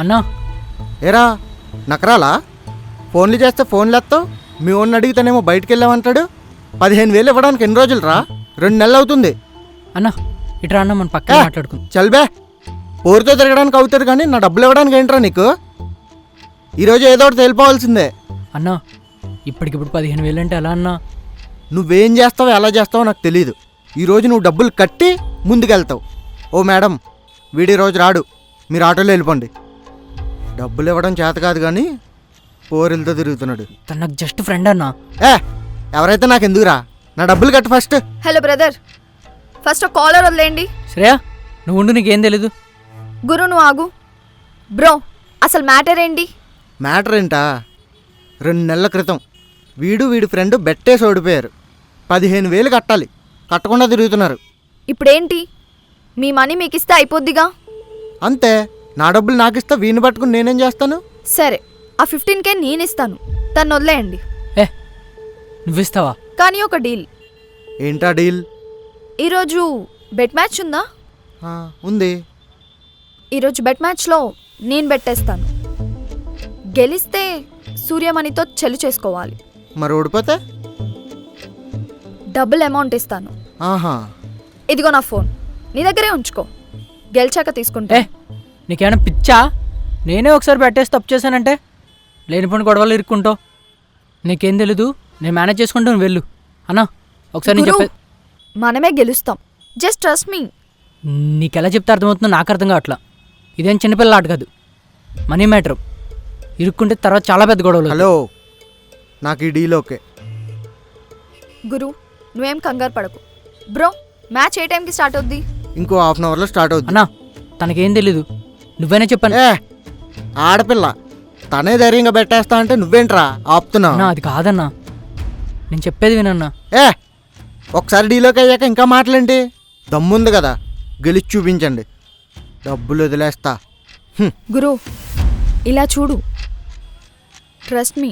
అన్నా ఏరా నకరాలా? ఫోన్లు చేస్తే ఫోన్లు ఎత్తావు. మీ ఓన్ని అడిగితేనేమో బయటికి వెళ్ళామంటాడు. 15,000 ఇవ్వడానికి ఎన్ని రోజులు రా? 2 నెలలు అవుతుంది. అన్నా ఇట్రా అన్న మన పక్కన మాట్లాడుకుందాం. చల్బే, పోరుతో తిరగడానికి అవుతుంది కానీ నా డబ్బులు ఇవ్వడానికి ఏంట్రా నీకు? ఈరోజు ఏదో ఒకటి తేలిపోవాల్సిందే. అన్నా ఇప్పటికిప్పుడు 15,000 అంటే ఎలా అన్నా? నువ్వేం చేస్తావో ఎలా చేస్తావో నాకు తెలీదు. ఈరోజు నువ్వు డబ్బులు కట్టి ముందుకెళ్తావు. ఓ మేడం, వీడి రోజు రాడు, మీరు ఆటోలో వెళ్ళిపోండి. డబ్బులు ఇవ్వడం చేత కాదు కానీ పోరిలతో తిరుగుతున్నాడు. తను నాకు జస్ట్ ఫ్రెండ్ అన్నా. ఎవరైతే నాకు ఎందుకురా, నా డబ్బులు కట్టు ఫస్ట్. హలో బ్రదర్, ఫస్ట్ ఒక కాలర్ వదిలేయండి. శ్రేయా నువ్వు ఉండు, నీకేం తెలీదు. గురు నువ్వు ఆగు. బ్రో అసలు మ్యాటర్ ఏంటి? మ్యాటర్ ఏంటా? 2 నెలల క్రితం వీడి ఫ్రెండ్ బెట్టేసి ఓడిపోయారు. 15,000 కట్టాలి, కట్టకుండా తిరుగుతున్నారు. ఇప్పుడేంటి? మీ మనీ మీకు ఇస్తే అయిపోద్దిగా. అంతే, నా డబ్బులు నాకు ఇస్తా, వీడిని పట్టుకుని నేనేం చేస్తాను? సరే, ఆ 15K నేను ఇస్తాను, తను వదిలేయండి. నువ్విస్తావా? కానీ ఒక డీల్. ఏంటా డీల్? ఈరోజు బెట్ మ్యాచ్ ఉందా? ఉంది. ఈరోజు బెట్ మ్యాచ్లో నేను బెట్టేస్తాను. గెలిస్తే సూర్యమణితో చెల్లి చేసుకోవాలి. మరి ఓడిపోతే? డబుల్ అమౌంట్ ఇస్తాను. ఆహా, ఇదిగో నా ఫోన్, నీ దగ్గరే ఉంచుకో, గెలిచాక తీసుకుంటే. నీకేమైనా పిచ్చా? నేనే ఒకసారి పెట్టేసి తప్పు చేశానంటే లేనిపోయిన గొడవలు ఇరుక్కుంటావు. నీకేం తెలీదు, నేను మేనేజ్ చేసుకుంటూ నువ్వు వెళ్ళు. అన్నా ఒకసారి నేను చెప్పే, మనమే గెలుస్తాం, జస్ట్ ట్రస్ట్ మీ. నీకెలా చెప్తే అర్థమవుతుందో నాకు అర్థం కావట్లా. ఇదేం చిన్నపిల్ల ఆట కాదు, మనీ మ్యాటర్. ఇరుక్కుంటే తర్వాత చాలా పెద్ద గొడవలు. హలో, నాకు ఈ డీల్ ఓకే. గురు నువ్వేం కంగారు పడకు. బ్రో మ్యాచ్ ఏ టైంకి స్టార్ట్ అవుద్ది? ఇంకో ½ అవర్లో స్టార్ట్ అవుద్ది. అన్నా తనకేం తెలీదు, నువ్వేనే చెప్పాను. ఆడపిల్ల తనే ధైర్యంగా పెట్టేస్తా అంటే నువ్వేంట్రా ఆపుతున్నా? అన్నా అది కాదన్నా, నేను చెప్పేది వినన్నా. ఒకసారి డీలోకి అయ్యాక ఇంకా మాటలేంటి? దమ్ముంది కదా, గెలిచి చూపించండి, డబ్బులు వదిలేస్తా. గురు ఇలా చూడు, ట్రస్ట్ మీ.